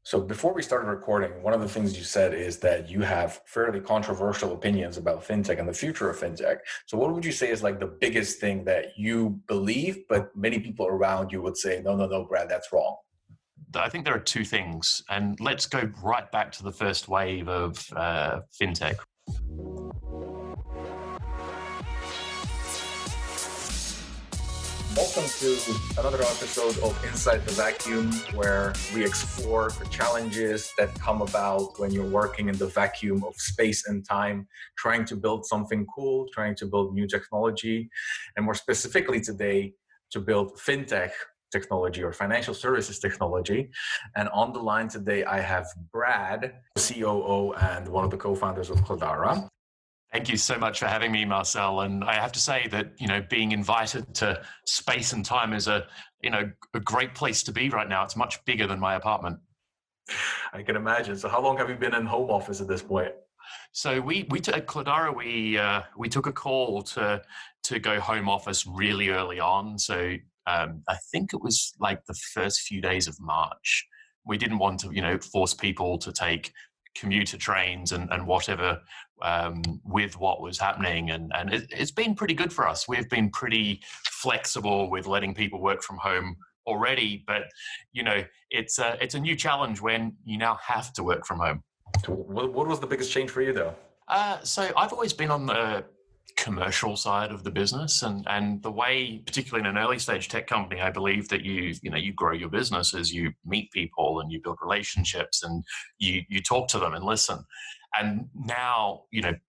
So before we started recording, one of the things you said is that you have fairly controversial opinions about fintech and the future of fintech. So what would you say is like the biggest thing that you believe, but many people around you would say, no, no, no, Brad, that's wrong? I think there are two things, and let's go right back to the first wave of fintech. Welcome to another episode of Inside the Vacuum, where we explore the challenges that come about when you're working in the vacuum of space and time, trying to build something cool, trying to build new technology, and more specifically today, to build fintech technology or financial services technology. And on the line today, I have Brad, COO and one of the co-founders of Cledara. Thank you so much for having me, Marcel. And I have to say that, being invited to space and time is a great place to be right now. It's much bigger than my apartment. I can imagine. So how long have you been in home office at this point? So at Cledara, we took a call to go home office really early on. So I think it was like the first few days of March. We didn't want to, force people to take commuter trains and whatever with what was happening. And it's been pretty good for us. We've been pretty flexible with letting people work from home already. But, it's a new challenge when you now have to work from home. What was the biggest change for you, though? So I've always been on the commercial side of the business, and the way, particularly in an early stage tech company, I believe that you grow your business as you meet people and you build relationships and you talk to them and listen. And now,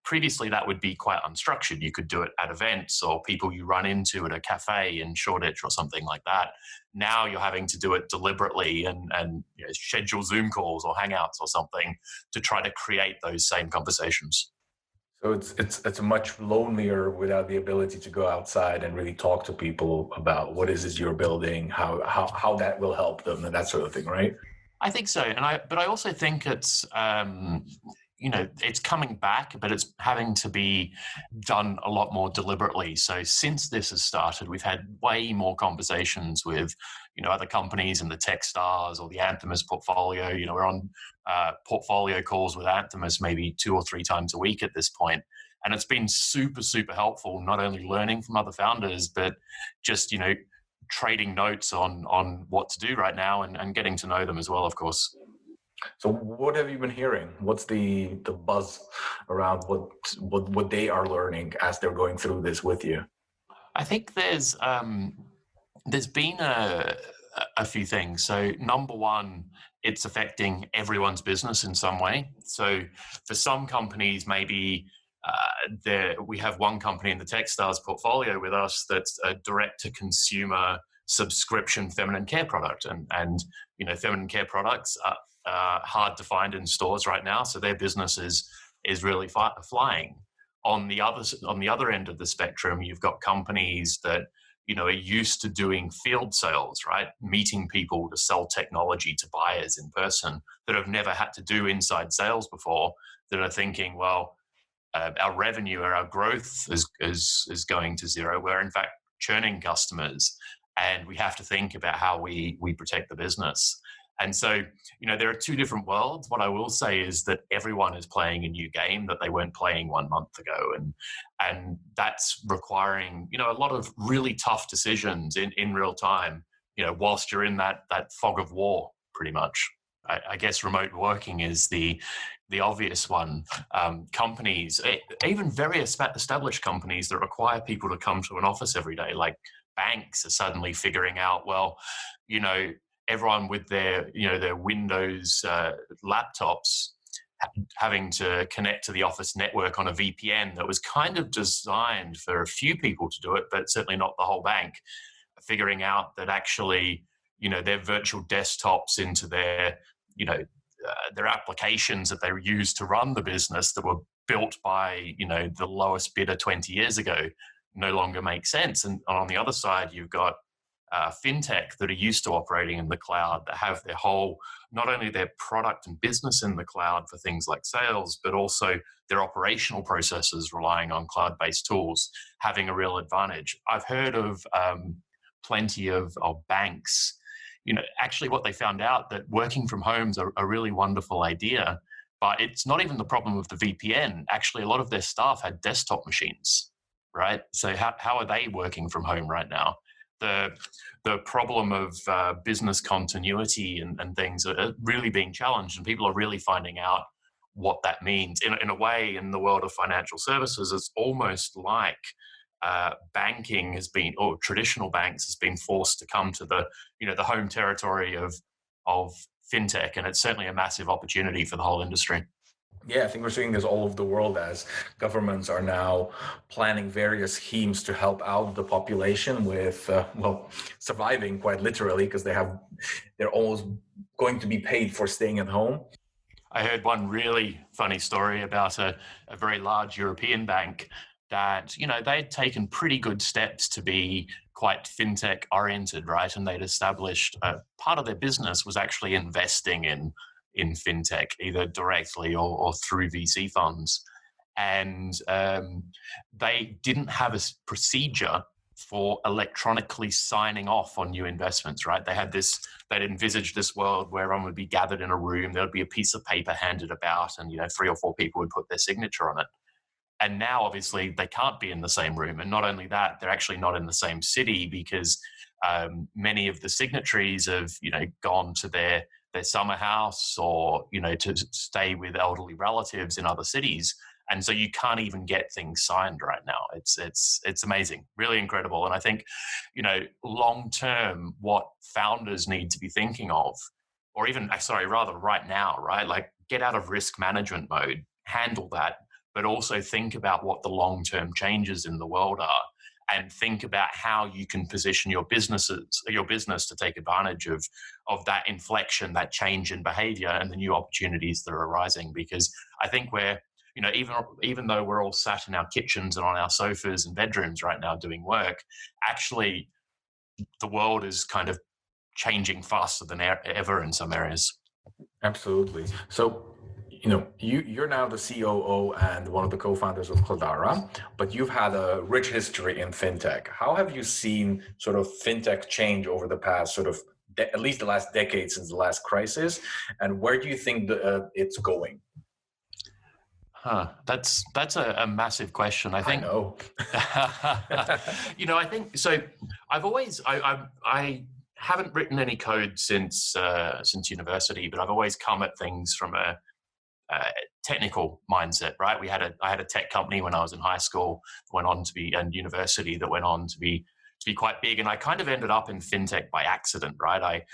previously that would be quite unstructured. You could do it at events or people you run into at a cafe in Shoreditch or something like that. Now you're having to do it deliberately and schedule Zoom calls or Hangouts or something to try to create those same conversations. So it's much lonelier without the ability to go outside and really talk to people about what is it you're building, how that will help them, and that sort of thing, right? I think so, but I also think it's it's coming back, but it's having to be done a lot more deliberately. So since this has started, we've had way more conversations with, other companies in the Techstars or the Anthemis portfolio. We're on portfolio calls with Anthemis maybe 2 or 3 times a week at this point. And it's been super, super helpful, not only learning from other founders, but just, trading notes on what to do right now and getting to know them as well, of course. So what have you been hearing? What's the buzz around what they are learning as they're going through this with you? I think there's been a few things. So number one, it's affecting everyone's business in some way. So for some companies, maybe we have one company in the Techstars portfolio with us that's a direct-to-consumer subscription feminine care product, and feminine care products are hard to find in stores right now, so their business is really flying. On the other end of the spectrum, you've got companies that are used to doing field sales, right? Meeting people to sell technology to buyers in person, that have never had to do inside sales before, that are thinking, well, our revenue or our growth is going to zero. We're in fact churning customers, and we have to think about how we protect the business. And so, there are two different worlds. What I will say is that everyone is playing a new game that they weren't playing 1 month ago. And that's requiring, a lot of really tough decisions in real time, whilst you're in that fog of war, pretty much. I guess remote working is the obvious one. Companies, even very established companies that require people to come to an office every day, like banks, are suddenly figuring out, well, everyone with their Windows laptops having to connect to the office network on a VPN that was kind of designed for a few people to do it, but certainly not the whole bank. Figuring out that actually, their virtual desktops into their applications that they use to run the business that were built by, the lowest bidder 20 years ago no longer make sense. And on the other side, you've got fintech that are used to operating in the cloud, that have their whole, not only their product and business in the cloud for things like sales, but also their operational processes relying on cloud-based tools, having a real advantage. I've heard of plenty of banks, actually what they found out that working from home is a really wonderful idea, but it's not even the problem of the VPN. Actually, a lot of their staff had desktop machines, right? So how are they working from home right now? The problem of business continuity and things are really being challenged, and people are really finding out what that means. In a way, in the world of financial services, it's almost like banking has been, or traditional banks has been forced to come to the home territory of fintech, and it's certainly a massive opportunity for the whole industry. Yeah, I think we're seeing this all over the world as governments are now planning various schemes to help out the population with, surviving quite literally, because they're almost going to be paid for staying at home. I heard one really funny story about a very large European bank that, they'd taken pretty good steps to be quite fintech oriented, right? And they'd established part of their business was actually investing in fintech, either directly or through VC funds. And they didn't have a procedure for electronically signing off on new investments, right? They'd envisaged this world where everyone would be gathered in a room, there would be a piece of paper handed about, and 3 or 4 people would put their signature on it. And now, obviously, they can't be in the same room. And not only that, they're actually not in the same city, because many of the signatories have, gone to their summer house, or, to stay with elderly relatives in other cities. And so you can't even get things signed right now. It's amazing, really incredible. And I think, long term, what founders need to be thinking of, or even, rather right now, right? Like, get out of risk management mode, handle that, but also think about what the long-term changes in the world are, and think about how you can position your business to take advantage of that inflection, that change in behavior, and the new opportunities that are arising. Because I think we're, even though we're all sat in our kitchens and on our sofas and bedrooms right now doing work, actually the world is kind of changing faster than ever in some areas. Absolutely. So, you're now the COO and one of the co-founders of Cledara, but you've had a rich history in fintech. How have you seen sort of fintech change over the past at least the last decade since the last crisis? And where do you think it's going? That's a massive question. I think. I know. I think so. I haven't written any code since university, but I've always come at things from a technical mindset, right? I had a tech company when I was in high school, and university, that went on to be quite big, and I kind of ended up in fintech by accident, right?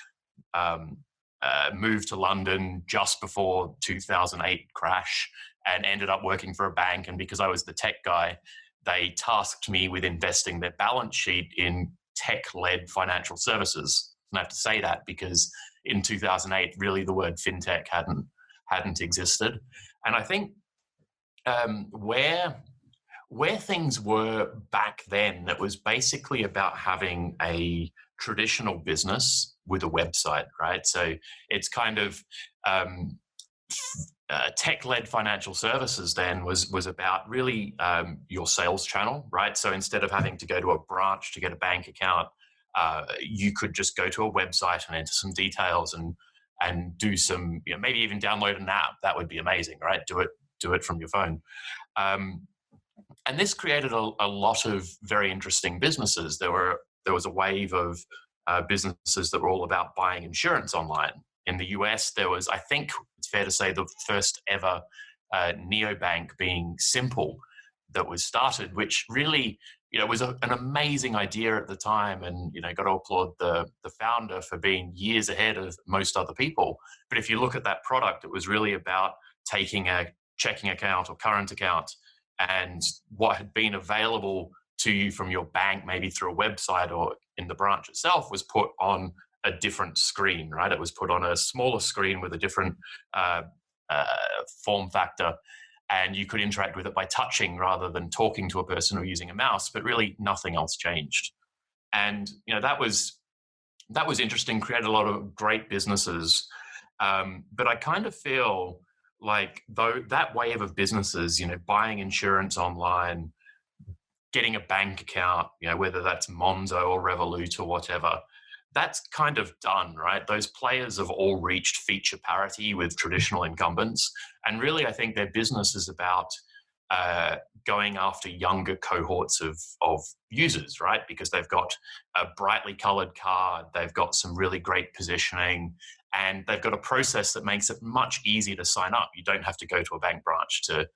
I moved to London just before 2008 crash, and ended up working for a bank. And because I was the tech guy, they tasked me with investing their balance sheet in tech-led financial services. And I have to say that because in 2008, really the word fintech hadn't existed. And I think where things were back then, that was basically about having a traditional business with a website, right? So it's kind of tech-led financial services then was about really your sales channel, right? So instead of having to go to a branch to get a bank account, you could just go to a website and enter some details and do some, maybe even download an app. That would be amazing, right? Do it from your phone. And this created a lot of very interesting businesses. There was a wave of businesses that were all about buying insurance online. In the US, there was, I think it's fair to say, the first ever neobank being Simple that was started, which really, was an amazing idea at the time, and got to applaud the founder for being years ahead of most other people. But if you look at that product, it was really about taking a checking account or current account, and what had been available to you from your bank, maybe through a website or in the branch itself, was put on a different screen, right? It was put on a smaller screen with a different form factor, and you could interact with it by touching rather than talking to a person or using a mouse, but really nothing else changed. And that was interesting, created a lot of great businesses. But I kind of feel like, though, that wave of businesses, buying insurance online, getting a bank account, whether that's Monzo or Revolut or whatever, that's kind of done, right? Those players have all reached feature parity with traditional incumbents. And really, I think their business is about going after younger cohorts of users, right? Because they've got a brightly colored card, they've got some really great positioning, and they've got a process that makes it much easier to sign up. You don't have to go to a bank branch to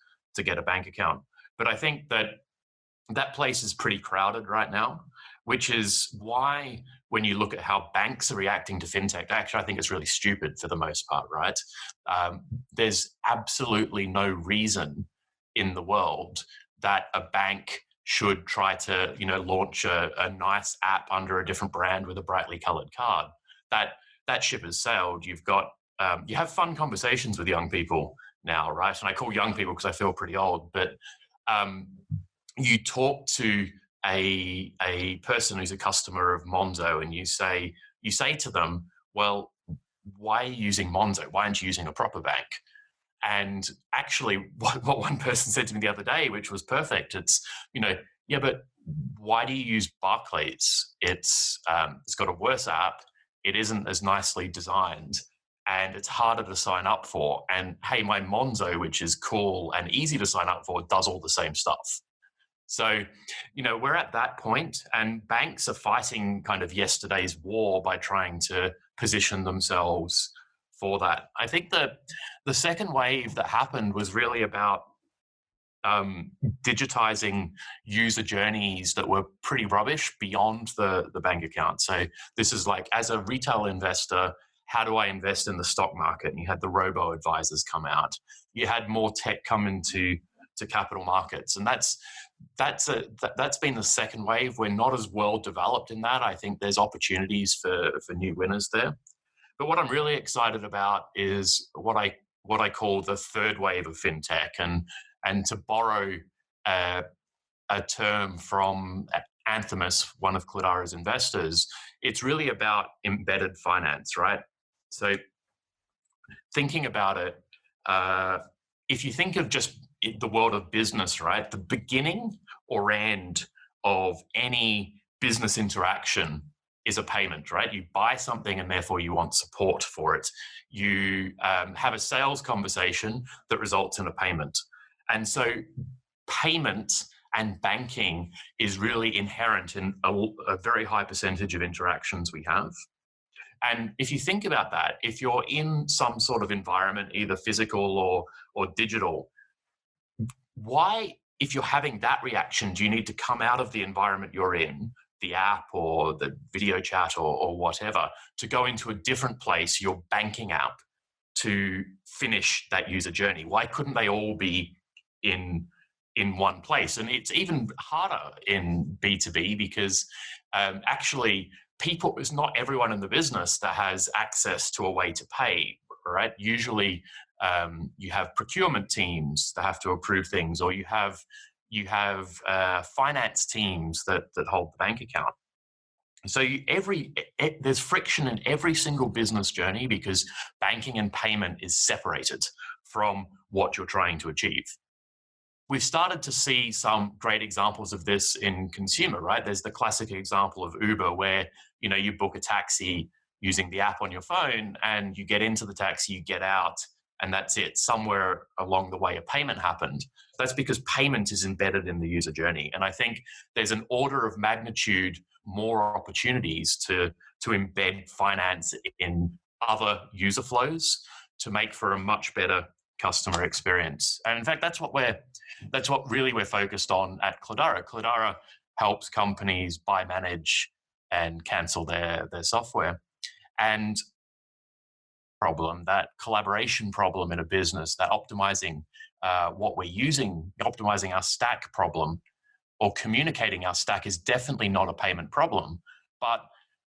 get a bank account. But I think that place is pretty crowded right now, which is why when you look at how banks are reacting to fintech, actually, I think it's really stupid for the most part, right? There's absolutely no reason in the world that a bank should try to, launch a nice app under a different brand with a brightly colored card. That ship has sailed. You have fun conversations with young people now, right? And I call young people because I feel pretty old, but you talk to a person who's a customer of Monzo, and you say to them, well, why are you using Monzo? Why aren't you using a proper bank? And actually, what one person said to me the other day, which was perfect, it's, yeah, but why do you use Barclays? It's got a worse app. It isn't as nicely designed, and it's harder to sign up for. And hey, my Monzo, which is cool and easy to sign up for, does all the same stuff. So, we're at that point, and banks are fighting kind of yesterday's war by trying to position themselves for that. I think that the second wave that happened was really about digitizing user journeys that were pretty rubbish beyond the bank account. So this is like, as a retail investor, how do I invest in the stock market? And you had the robo advisors come out. You had more tech come into capital markets, and that's been the second wave. We're not as well developed in that. I think there's opportunities for new winners there. But what I'm really excited about is what I call the third wave of fintech, and to borrow a term from Anthemis, one of Cledara's investors, it's really about embedded finance, right? So thinking about it, if you think of just the world of business, right? The beginning or end of any business interaction is a payment, right? You buy something and therefore you want support for it. You have a sales conversation that results in a payment. And so payment and banking is really inherent in a very high percentage of interactions we have. And if you think about that, if you're in some sort of environment, either physical or digital, why, if you're having that reaction, do you need to come out of the environment you're in, the app or the video chat or whatever, to go into a different place, your banking app, to finish that user journey? Why couldn't they all be in one place? And it's even harder in B2B because actually it's not everyone in the business that has access to a way to pay, right? Usually you have procurement teams that have to approve things, or you have finance teams that hold the bank account. So there's friction in every single business journey because banking and payment is separated from what you're trying to achieve. We've started to see some great examples of this in consumer, right? There's the classic example of Uber where, you book a taxi using the app on your phone, and you get into the taxi, you get out, and that's it. Somewhere along the way, a payment happened. That's because payment is embedded in the user journey. And I think there's an order of magnitude more opportunities to embed finance in other user flows to make for a much better customer experience. And in fact, that's what we're focused on at Cledara. Cledara helps companies buy, manage, and cancel their software. And that collaboration problem in a business, that optimizing what we're using, optimizing our stack problem, or communicating our stack is definitely not a payment problem. But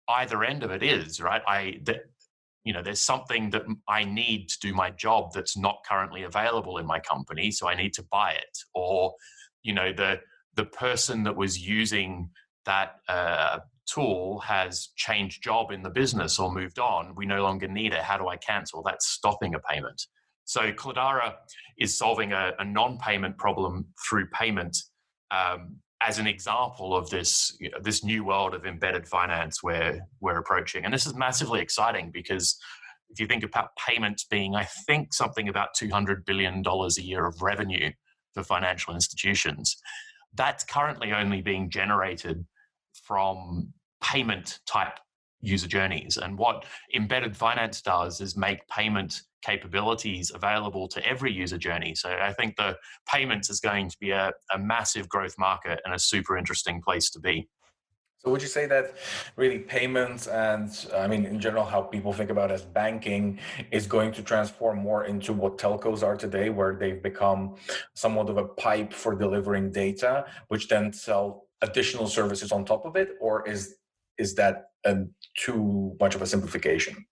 either end of it is, right? There's something that I need to do my job that's not currently available in my company, so I need to buy it. Or, the person that was using that tool has changed job in the business or moved on. We no longer need it. How do I cancel? That's stopping a payment. So Cledara is solving a non-payment problem through payment as an example of this, this new world of embedded finance where we're approaching. And this is massively exciting because if you think about payments being, I think, something about $200 billion a year of revenue for financial institutions, that's currently only being generated from payment type user journeys. And what embedded finance does is make payment capabilities available to every user journey. So I think the payments is going to be a massive growth market and a super interesting place to be. So would you say that really payments and, I mean, in general, how people think about as banking is going to transform more into what telcos are today, where they've become somewhat of a pipe for delivering data, which then sell additional services on top of it? Or is that too much of a simplification?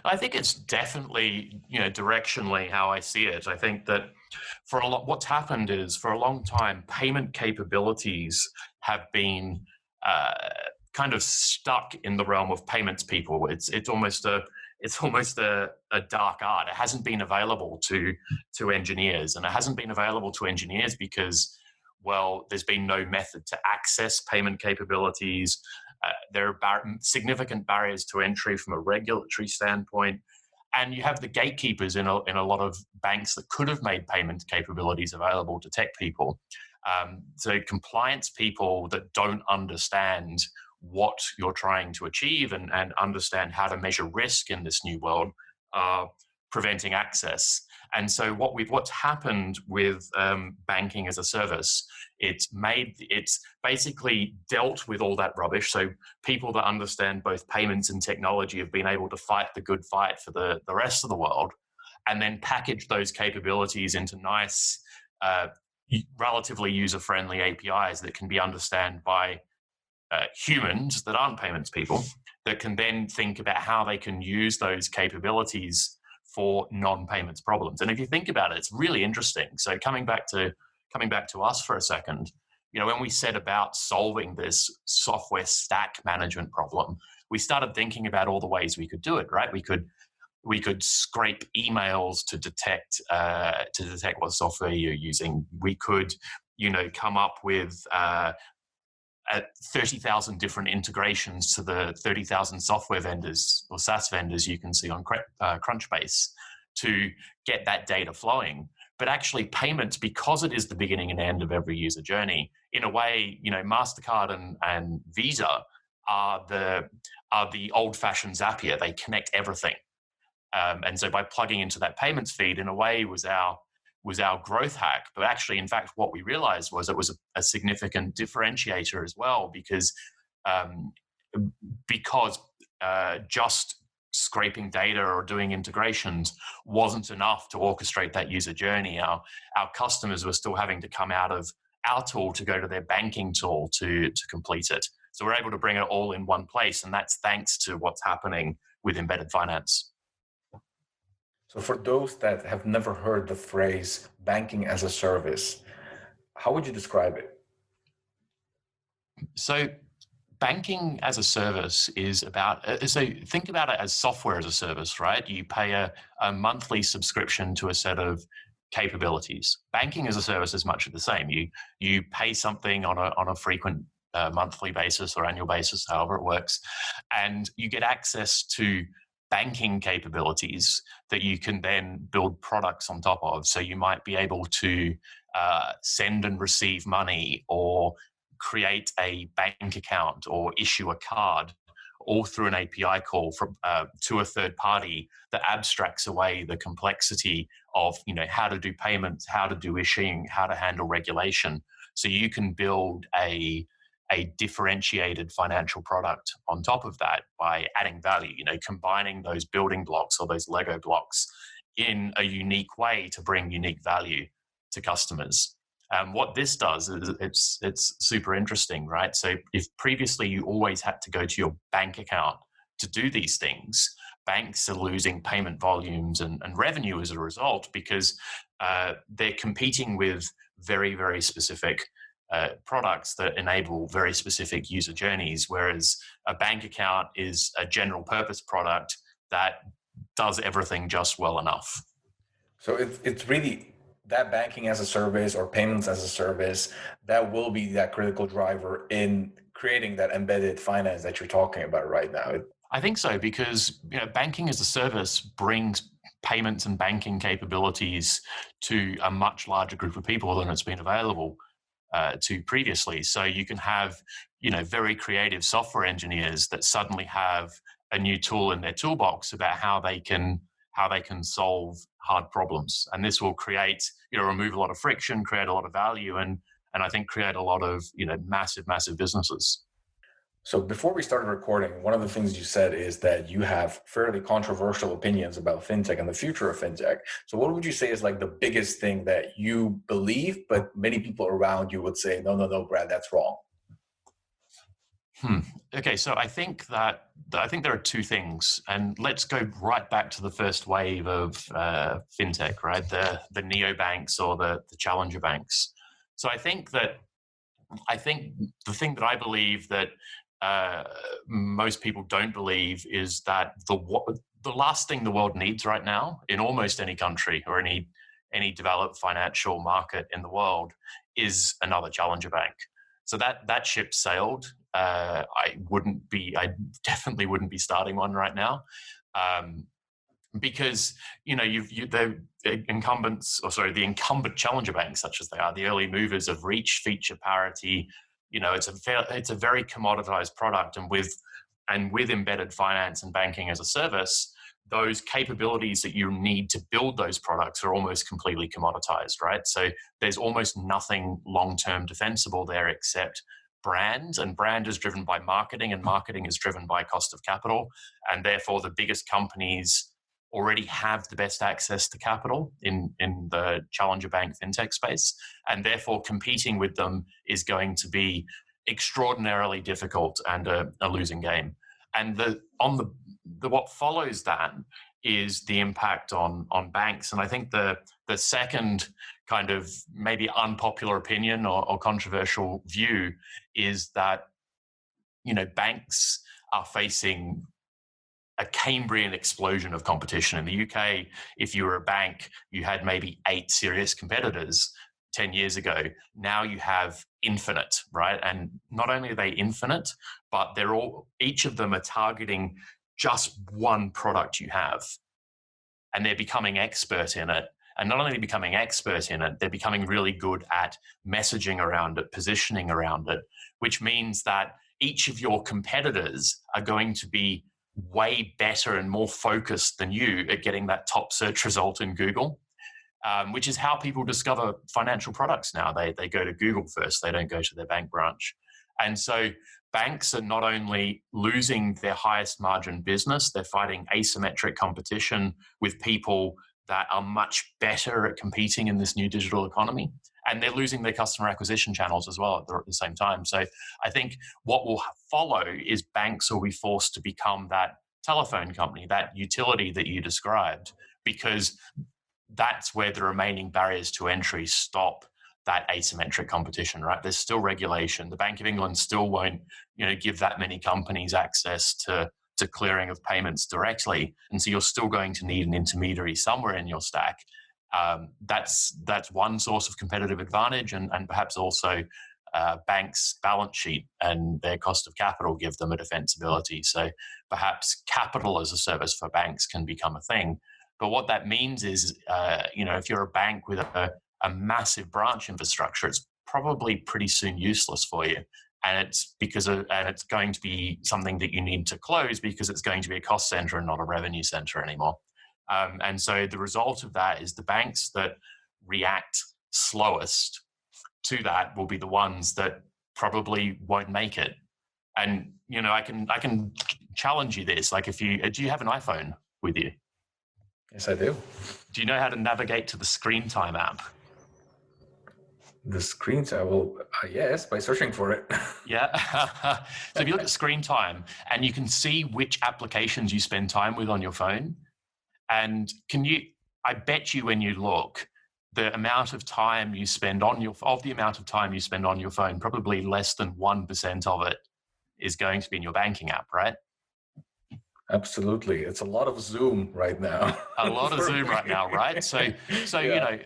I think it's definitely, directionally how I see it. I think that what's happened is for a long time, payment capabilities have been kind of stuck in the realm of payments people. It's almost a dark art. It hasn't been available to engineers, and it hasn't been available to engineers because, well, there's been no method to access payment capabilities. There are significant barriers to entry from a regulatory standpoint. And you have the gatekeepers in a lot of banks that could have made payment capabilities available to tech people. So compliance people that don't understand what you're trying to achieve and understand how to measure risk in this new world are preventing access. And so what's happened with banking as a service, it's basically dealt with all that rubbish. So people that understand both payments and technology have been able to fight the good fight for the rest of the world, and then package those capabilities into nice, relatively user-friendly APIs that can be understood by humans that aren't payments people, that can then think about how they can use those capabilities for non-payments problems. And if you think about it, it's really interesting. So coming back to us for a second, when we set about solving this software stack management problem, we started thinking about all the ways we could do it, right? We could scrape emails to detect what software you're using. We could, come up with 30,000 different integrations to the 30,000 software vendors or SaaS vendors you can see on Crunchbase to get that data flowing. But actually payments, because it is the beginning and end of every user journey, in a way, MasterCard and Visa are the old-fashioned Zapier. They connect everything. And so by plugging into that payments feed, in a way, was our growth hack. But actually, in fact, what we realized was it was a significant differentiator as well, because just scraping data or doing integrations wasn't enough to orchestrate that user journey. Our customers were still having to come out of our tool to go to their banking tool to complete it. So we're able to bring it all in one place, and that's thanks to what's happening with embedded finance. So for those that have never heard the phrase banking as a service, how would you describe it? So banking as a service is about, so think about it as software as a service, right? You pay a monthly subscription to a set of capabilities. Banking as a service is much of the same. You pay something on a frequent monthly basis or annual basis, however it works, and you get access to banking capabilities that you can then build products on top of. So you might be able to send and receive money, or create a bank account, or issue a card, all through an API call to a third party that abstracts away the complexity of how to do payments, how to do issuing, how to handle regulation. So you can build a differentiated financial product on top of that by adding value, combining those building blocks or those Lego blocks in a unique way to bring unique value to customers. What this does is it's super interesting, right? So if previously you always had to go to your bank account to do these things, banks are losing payment volumes and revenue as a result, because they're competing with very, very specific products that enable very specific user journeys, whereas a bank account is a general purpose product that does everything just well enough. So it's really that banking as a service or payments as a service, that will be that critical driver in creating that embedded finance that you're talking about right now. I think so, because banking as a service brings payments and banking capabilities to a much larger group of people than it's been available to previously. So you can have very creative software engineers that suddenly have a new tool in their toolbox about how they can solve hard problems, and this will create remove a lot of friction, create a lot of value, and I think create a lot of massive businesses. So before we started recording, one of the things you said is that you have fairly controversial opinions about fintech and the future of fintech. So what would you say is like the biggest thing that you believe, but many people around you would say, no, Brad, that's wrong? Okay, so I think there are two things, and let's go right back to the first wave of fintech, right? The neobanks or the challenger banks. So I think the thing that I believe that most people don't believe is that the last thing the world needs right now in almost any country or any developed financial market in the world is another challenger bank. So that ship sailed. I definitely wouldn't be starting one right now, because the incumbent challenger banks, such as they are, the early movers of reach, feature parity. It's a very commoditized product, and with embedded finance and banking as a service, those capabilities that you need to build those products are almost completely commoditized, right? So there's almost nothing long-term defensible there except brand, and brand is driven by marketing, and marketing is driven by cost of capital, and therefore the biggest companies already have the best access to capital in the challenger bank fintech space, and therefore competing with them is going to be extraordinarily difficult and a losing game. And what follows that is the impact on banks. And I think the second kind of maybe unpopular opinion or controversial view is that banks are facing a Cambrian explosion of competition. In the UK, if you were a bank, you had maybe 8 serious competitors 10 years ago. Now you have infinite, right? And not only are they infinite, but each of them are targeting just one product you have. And they're becoming expert in it. And not only becoming expert in it, they're becoming really good at messaging around it, positioning around it, which means that each of your competitors are going to be way better and more focused than you at getting that top search result in Google, which is how people discover financial products now. They go to Google first. They don't go to their bank branch. And so banks are not only losing their highest margin business, they're fighting asymmetric competition with people that are much better at competing in this new digital economy. And they're losing their customer acquisition channels as well at the same time. So I think what will follow is banks will be forced to become that telephone company, that utility that you described, because that's where the remaining barriers to entry stop that asymmetric competition, right? There's still regulation. The Bank of England still won't, give that many companies access to clearing of payments directly. And so you're still going to need an intermediary somewhere in your stack. That's one source of competitive advantage, and perhaps also banks' balance sheet and their cost of capital give them a defensibility. So perhaps capital as a service for banks can become a thing. But what that means is, if you're a bank with a massive branch infrastructure, it's probably pretty soon useless for you. And it's it's going to be something that you need to close because it's going to be a cost center and not a revenue center anymore. And so the result of that is the banks that react slowest to that will be the ones that probably won't make it. And I can challenge you this. Like, do you have an iPhone with you? Yes, I do. Do you know how to navigate to the Screen Time app? The screen time, well, yes, by searching for it. Yeah. So if you look at Screen Time, and you can see which applications you spend time with on your phone, and I bet you when you look, the amount of time you spend on your phone, probably less than 1% of it is going to be in your banking app, right? Absolutely. It's a lot of Zoom right now. A lot of Zoom right now, right? So yeah.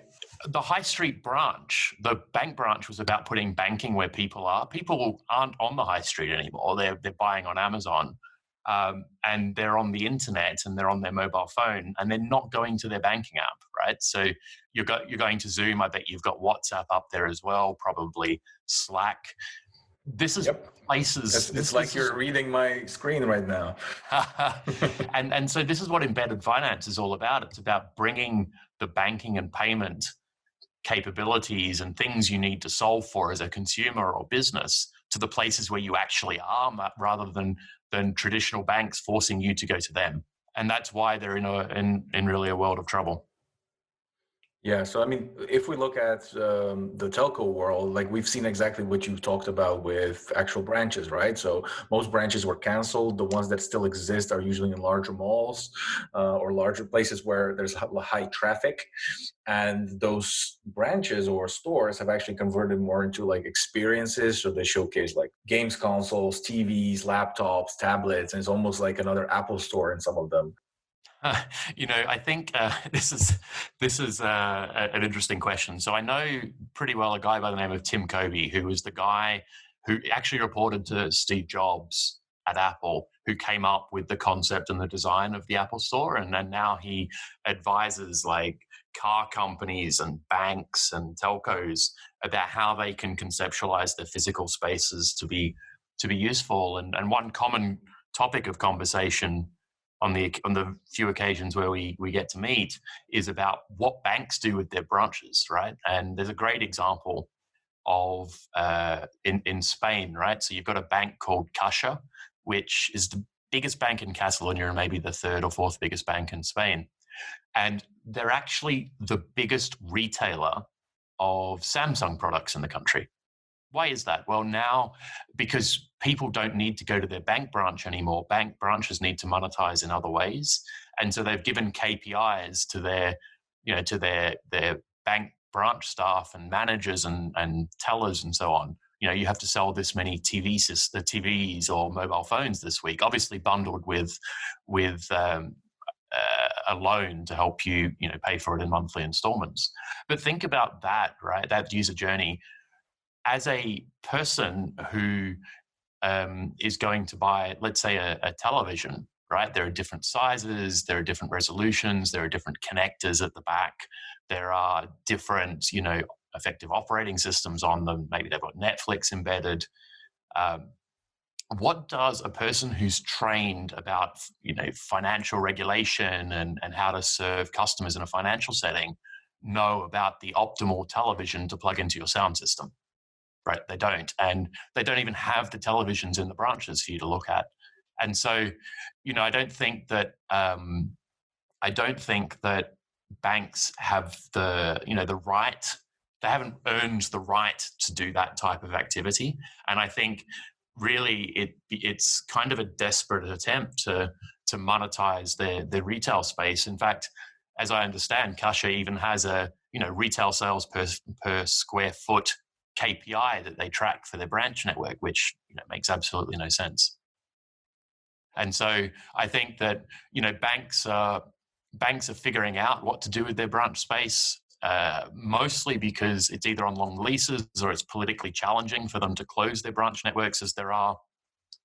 the high street branch, the bank branch, was about putting banking where people are. People aren't on the high street anymore. They're buying on Amazon, and they're on the internet, and they're on their mobile phone, and they're not going to their banking app, right? So you're going to Zoom. I bet you've got WhatsApp up there as well, probably Slack. This is places. It's like you're reading my screen right now. and so this is what embedded finance is all about. It's about bringing the banking and payment capabilities and things you need to solve for as a consumer or business to the places where you actually are, rather than traditional banks forcing you to go to them. And that's why they're in really a world of trouble. Yeah, so I mean, if we look at the telco world, like we've seen exactly what you've talked about with actual branches, right? So most branches were canceled. The ones that still exist are usually in larger malls or larger places where there's high traffic. And those branches or stores have actually converted more into like experiences. So they showcase like games consoles, TVs, laptops, tablets, and it's almost like another Apple store in some of them. I think this is an interesting question. So I know pretty well a guy by the name of Tim Coby, who was the guy who actually reported to Steve Jobs at Apple, who came up with the concept and the design of the Apple Store, and now he advises like car companies and banks and telcos about how they can conceptualize their physical spaces to be useful. And one common topic of conversation on the few occasions where we get to meet is about what banks do with their branches, right? And there's a great example of in Spain, right? So you've got a bank called Caixa, which is the biggest bank in Catalonia and maybe the third or fourth biggest bank in Spain. And they're actually the biggest retailer of Samsung products in the country. Why is that? Well, now, because people don't need to go to their bank branch anymore. Bank branches need to monetize in other ways. And so they've given KPIs to their bank branch staff and managers and tellers and so on. You have to sell this many TVs or mobile phones this week, obviously bundled with a loan to help you, pay for it in monthly installments. But think about that, right? That user journey. As a person who is going to buy, let's say, a television, right? There are different sizes, there are different resolutions, there are different connectors at the back, there are different, effective operating systems on them. Maybe they've got Netflix embedded. What does a person who's trained about, financial regulation and how to serve customers in a financial setting know about the optimal television to plug into your sound system? Right, they don't, and they don't even have the televisions in the branches for you to look at. And so, I don't think that banks have the right. They haven't earned the right to do that type of activity. And I think really it's kind of a desperate attempt to monetize their retail space. In fact, as I understand, Caixa even has a retail sales per square foot KPI that they track for their branch network, which makes absolutely no sense. And so I think that banks are figuring out what to do with their branch space, mostly because it's either on long leases or it's politically challenging for them to close their branch networks, as there are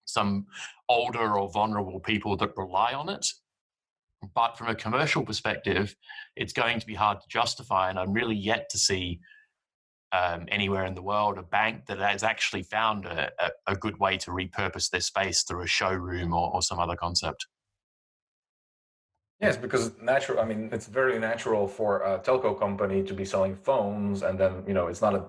some older or vulnerable people that rely on it. But from a commercial perspective, it's going to be hard to justify, and I'm really yet to see anywhere in the world a bank that has actually found a good way to repurpose their space through a showroom or some other concept. Yes, because it's very natural for a telco company to be selling phones, and then it's not a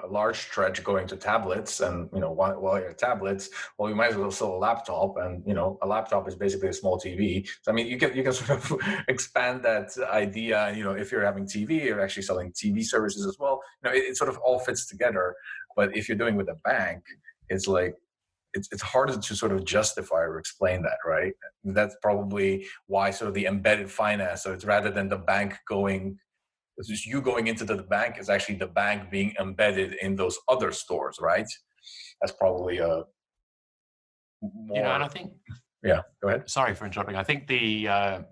large stretch going to tablets, and while you're at tablets, well, you might as well sell a laptop, and a laptop is basically a small TV. So you can sort of expand that idea. If you're having TV, you're actually selling TV services as well. It sort of all fits together. But if you're doing with a bank, it's like it's harder to sort of justify or explain that, right? That's probably why sort of the embedded finance. So it's rather than the bank going. It's just you going into the bank is actually the bank being embedded in those other stores, right? That's probably a more. And I think. Yeah, go ahead. Sorry for interrupting. I think the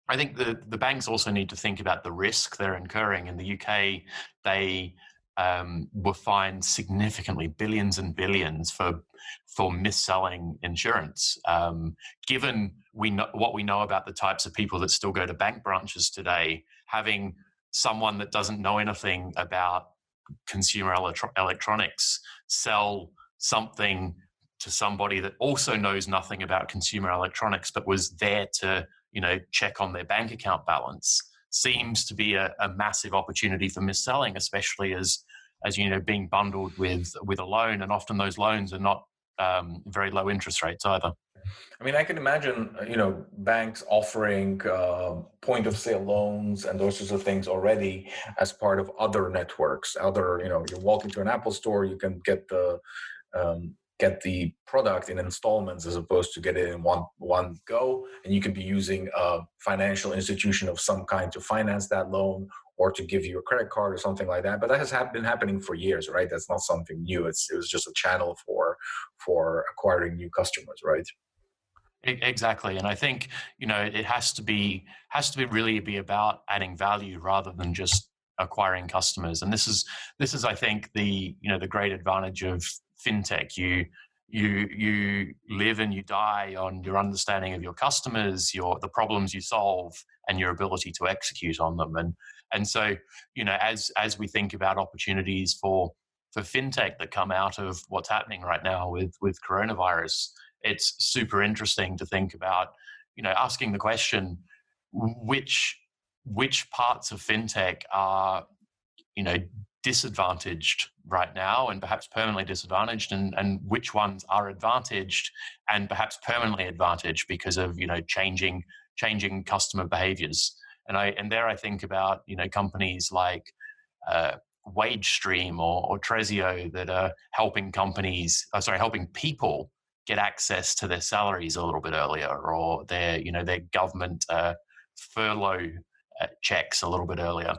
I think the banks also need to think about the risk they're incurring. In the UK, they were fined significantly, billions and billions for mis-selling insurance. Given what we know about the types of people that still go to bank branches today, having someone that doesn't know anything about consumer electronics sell something to somebody that also knows nothing about consumer electronics but was there to check on their bank account balance seems to be a massive opportunity for mis-selling, especially as being bundled with a loan, and often those loans are not very low interest rates either. I mean, I can imagine, banks offering point of sale loans and those sorts of things already as part of other networks. You walk into an Apple store, you can get the product in installments as opposed to get it in one go, and you could be using a financial institution of some kind to finance that loan or to give you a credit card or something like that. But that has been happening for years, right? That's not something new. It was just a channel for acquiring new customers, right? Exactly, and I think it has to be really be about adding value rather than just acquiring customers. And this is I think the great advantage of fintech. You live and you die on your understanding of your customers, the problems you solve, and your ability to execute on them. And so as we think about opportunities for fintech that come out of what's happening right now with coronavirus, it's super interesting to think about, asking the question, which parts of fintech are, disadvantaged right now and perhaps permanently disadvantaged, and which ones are advantaged and perhaps permanently advantaged because of, changing customer behaviors. And there I think about, companies like WageStream or Trezio that are helping people get access to their salaries a little bit earlier, or their government furlough checks a little bit earlier.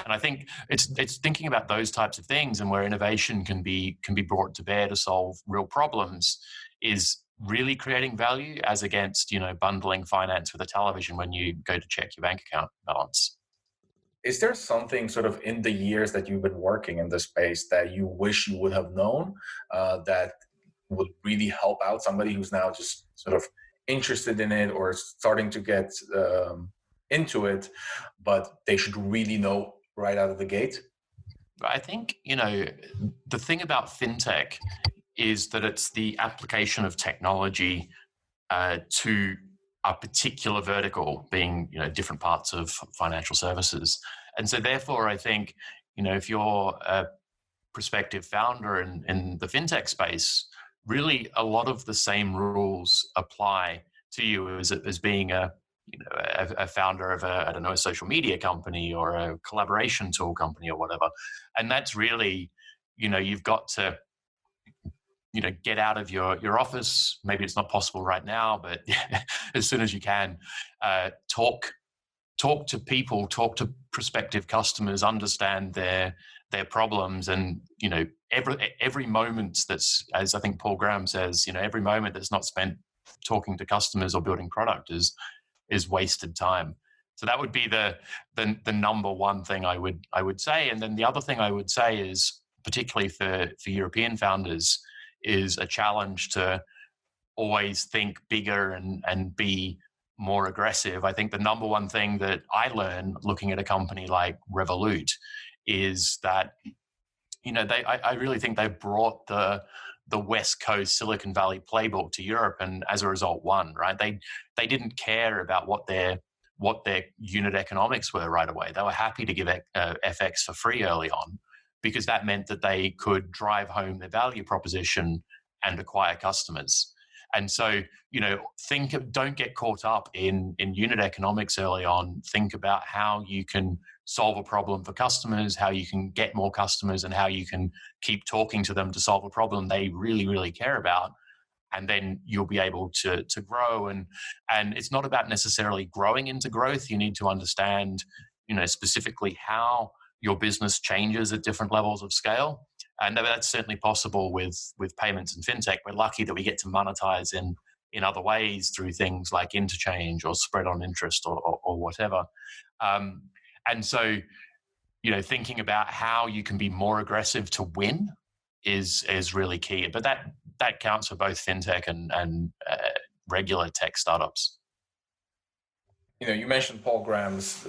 And I think it's thinking about those types of things, and where innovation can be brought to bear to solve real problems, is really creating value, as against bundling finance with a television when you go to check your bank account balance. Is there something sort of in the years that you've been working in this space that you wish you would have known that would really help out somebody who's now just sort of interested in it or starting to get into it, but they should really know right out of the gate? I think, the thing about fintech is that it's the application of technology to a particular vertical, being, different parts of financial services. And so therefore, I think, if you're a prospective founder in the fintech space, really a lot of the same rules apply to you as being a founder of a social media company or a collaboration tool company or whatever. And that's really, you've got to, get out of your office. Maybe it's not possible right now, but as soon as you can, talk to people, talk to prospective customers, understand their problems. And, every moment that's, as I think Paul Graham says, every moment that's not spent talking to customers or building product is wasted time. So that would be the number one thing I would say. And then the other thing I would say is, particularly for European founders, is a challenge to always think bigger and be more aggressive. I think the number one thing that I learned looking at a company like Revolut is that, I really think they brought the West Coast Silicon Valley playbook to Europe, and as a result won, right? They didn't care about what their unit economics were right away. They were happy to give FX for free early on, because that meant that they could drive home their value proposition and acquire customers. And so, don't get caught up in unit economics early on. Think about how you can solve a problem for customers, how you can get more customers, and how you can keep talking to them to solve a problem they really, really care about. And then you'll be able to grow. And it's not about necessarily growing into growth. You need to understand, specifically how your business changes at different levels of scale. And that's certainly possible with payments and fintech. We're lucky that we get to monetize in in other ways through things like interchange or spread on interest or whatever. And so, thinking about how you can be more aggressive to win is really key. But that counts for both fintech and regular tech startups. You mentioned Paul Graham's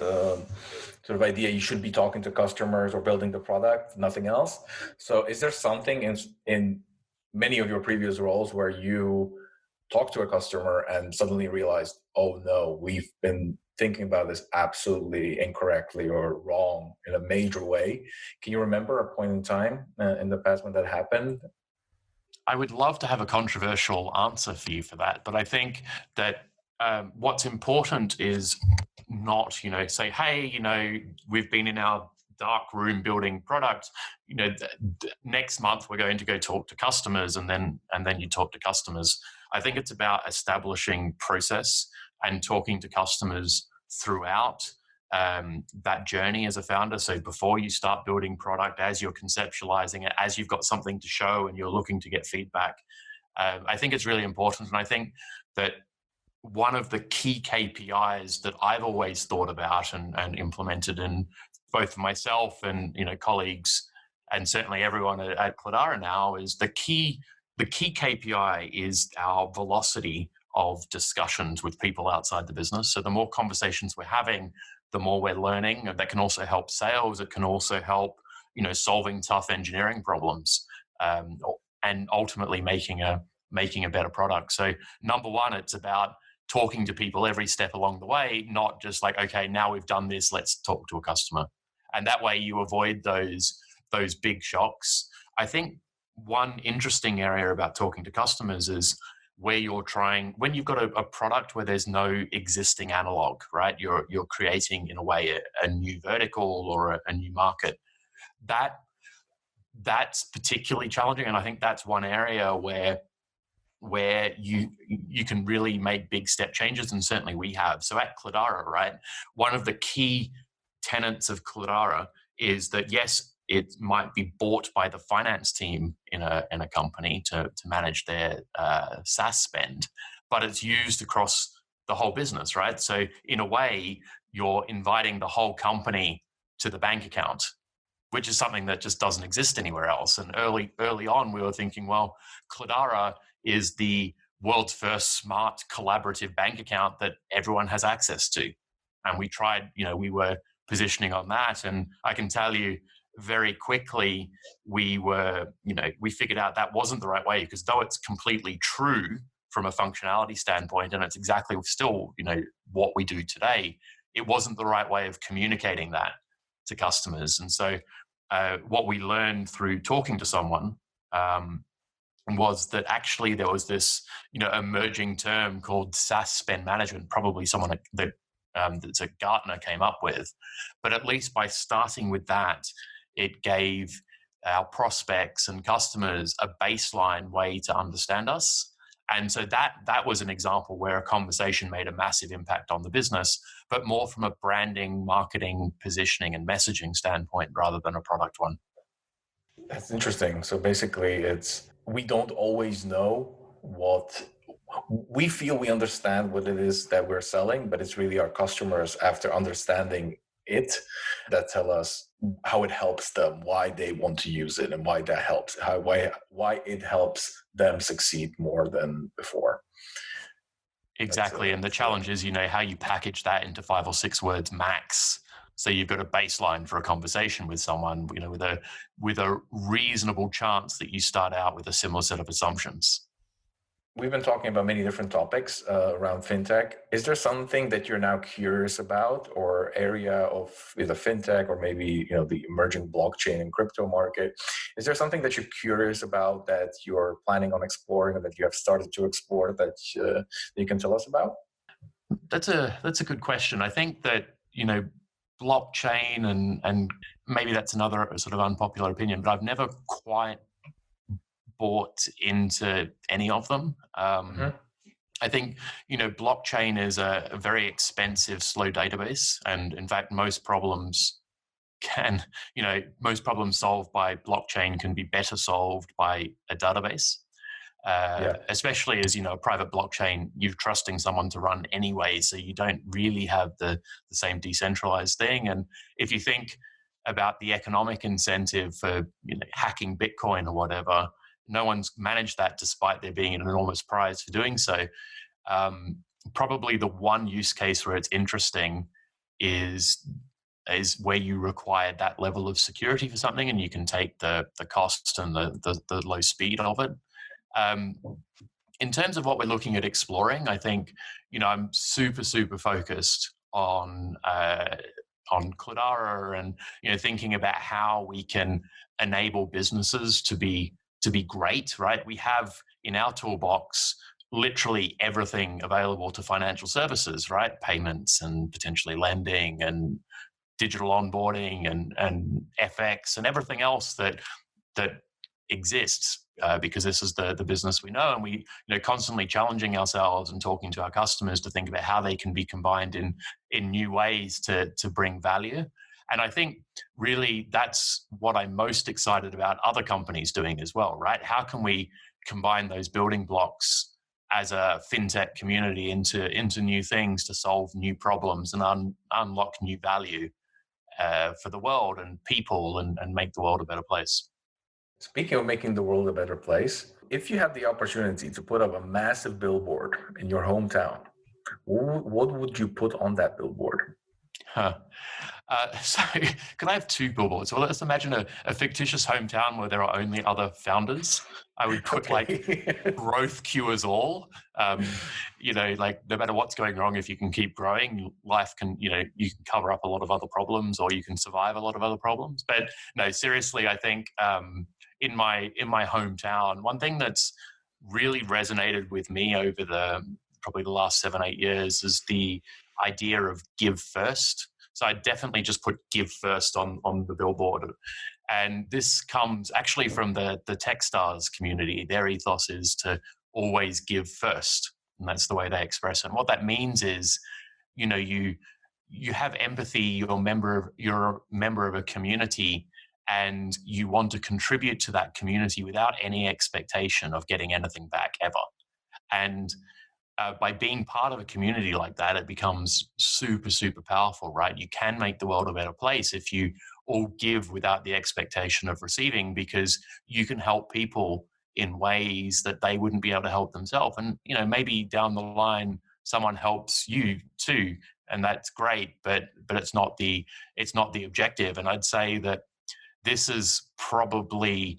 sort of idea you should be talking to customers or building the product, nothing else. So is there something in many of your previous roles where you talked to a customer and suddenly realized, oh no, we've been thinking about this absolutely incorrectly or wrong in a major way? Can you remember a point in time in the past when that happened? I would love to have a controversial answer for you for that, but I think that what's important is not, say, hey, we've been in our dark room building product. Next month we're going to go talk to customers, and then you talk to customers. I think it's about establishing process and talking to customers throughout that journey as a founder. So before you start building product, as you're conceptualizing it, as you've got something to show and you're looking to get feedback, I think it's really important. And I think that one of the key KPIs that I've always thought about and implemented in both myself and colleagues, and certainly everyone at Cledara now, is the key KPI is our velocity of discussions with people outside the business. So the more conversations we're having, the more we're learning. And that can also help sales. It can also help solving tough engineering problems, and ultimately making a better product. So number one, it's about talking to people every step along the way, not just like, okay, now we've done this, let's talk to a customer. And that way you avoid those big shocks. I think one interesting area about talking to customers is where when you've got a product where there's no existing analog, right? You're creating, in a way, a new vertical or a new market. That's particularly challenging. And I think that's one area where you can really make big step changes, and certainly we have. So at Cledara, right, one of the key tenets of Cledara is that, yes, it might be bought by the finance team in a company to manage their SaaS spend, but it's used across the whole business, right? So in a way, you're inviting the whole company to the bank account, which is something that just doesn't exist anywhere else. And early on, we were thinking, well, Cledara is the world's first smart collaborative bank account that everyone has access to. And we tried, we were positioning on that. And I can tell you very quickly, we figured out that wasn't the right way, because though it's completely true from a functionality standpoint, and it's exactly still, what we do today, it wasn't the right way of communicating that to customers. And so what we learned through talking to someone was that actually there was this, emerging term called SaaS spend management, probably someone that's a Gartner came up with. But at least by starting with that, it gave our prospects and customers a baseline way to understand us. And so that was an example where a conversation made a massive impact on the business, but more from a branding, marketing, positioning, and messaging standpoint rather than a product one. That's interesting. So basically, we don't always know what we feel. We understand what it is that we're selling, but it's really our customers, after understanding it, that tell us how it helps them, why they want to use it, and why that helps, why it helps them succeed more than before. Exactly. And the challenge is, how you package that into 5 or 6 words max. So you've got a baseline for a conversation with someone, with a reasonable chance that you start out with a similar set of assumptions. We've been talking about many different topics around fintech. Is there something that you're now curious about, or area of either fintech or maybe the emerging blockchain and crypto market? Is there something that you're curious about that you're planning on exploring, or that you have started to explore that you can tell us about? That's a good question. I think that blockchain and maybe that's another sort of unpopular opinion, but I've never quite bought into any of them. I think, blockchain is a very expensive, slow database. And in fact, most problems solved by blockchain can be better solved by a database. especially as, a private blockchain, you're trusting someone to run anyway, so you don't really have the same decentralized thing. And if you think about the economic incentive for hacking Bitcoin or whatever, no one's managed that despite there being an enormous prize for doing so. Probably the one use case where it's interesting is where you require that level of security for something, and you can take the cost and the low speed of it. In terms of what we're looking at exploring, I think I'm super focused on Cledara and thinking about how we can enable businesses to be great. Right, we have in our toolbox literally everything available to financial services, right? Payments and potentially lending and digital onboarding and FX and everything else that exists because this is the business we know, and we constantly challenging ourselves and talking to our customers to think about how they can be combined in new ways to bring value. And I think really that's what I'm most excited about other companies doing as well, right? How can we combine those building blocks as a fintech community into new things to solve new problems and unlock new value for the world and people and make the world a better place. Speaking of making the world a better place, if you had the opportunity to put up a massive billboard in your hometown, what would you put on that billboard? So can I have two billboards? Well, let's imagine a fictitious hometown where there are only other founders. I would put like growth cures all. Like no matter what's going wrong, if you can keep growing, life can, you can cover up a lot of other problems, or you can survive a lot of other problems. But no, seriously, I think in my hometown, one thing that's really resonated with me over probably the last 7-8 years is the idea of give first. So I definitely just put give first on the billboard. And this comes actually from the Techstars community. Their ethos is to always give first. And that's the way they express it. And what that means is, you have empathy, you're a member of a community, and you want to contribute to that community without any expectation of getting anything back ever. And by being part of a community like that, it becomes super powerful, right? You can make the world a better place if you all give without the expectation of receiving, because you can help people in ways that they wouldn't be able to help themselves. And, maybe down the line, someone helps you too, and that's great, but it's not the objective. And I'd say that this is probably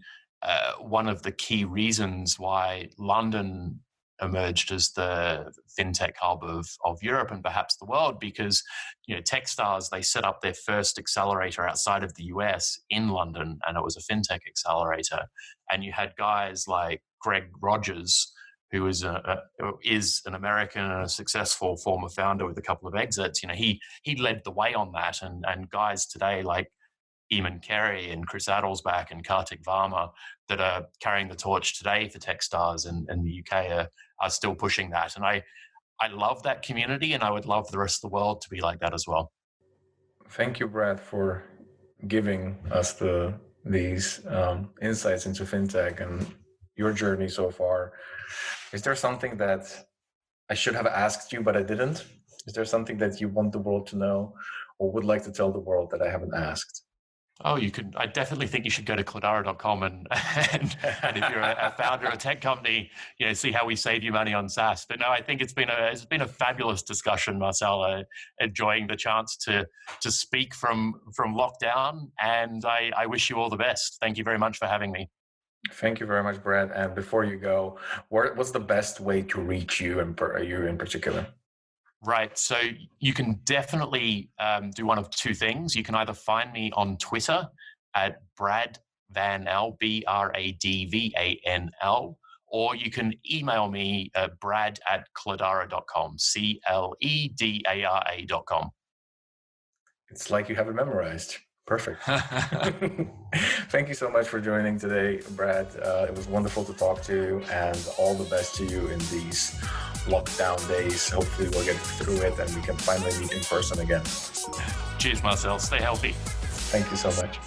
one of the key reasons why London emerged as the fintech hub of Europe and perhaps the world, because Techstars, they set up their first accelerator outside of the US in London, and it was a fintech accelerator. And you had guys like Greg Rogers, who is an American and a successful former founder with a couple of exits. He led the way on that, and guys today like Eamon Carey and Chris Adelsbach and Kartik Varma that are carrying the torch today for Techstars in the UK are still pushing that. And I love that community, and I would love the rest of the world to be like that as well. Thank you, Brad, for giving us these insights into fintech and your journey so far. Is there something that I should have asked you, but I didn't? Is there something that you want the world to know or would like to tell the world that I haven't asked? Oh, you could. I definitely think you should go to Cledara.com and if you're a founder of a tech company, see how we save you money on SaaS. But no, I think it's been a fabulous discussion, Marcel. Enjoying the chance to speak from lockdown, and I wish you all the best. Thank you very much for having me. Thank you very much, Brad. And before you go, what's the best way to reach you in particular? Right. So you can definitely do one of two things. You can either find me on Twitter at Brad Van L, BRADVANL, or you can email me at brad@cledara.com, CLEDARA.com. It's like you have it memorized. Perfect. Thank you so much for joining today, Brad. It was wonderful to talk to you, and all the best to you in these lockdown days. Hopefully we'll get through it and we can finally meet in person again. Cheers, Marcel. Stay healthy. Thank you so much.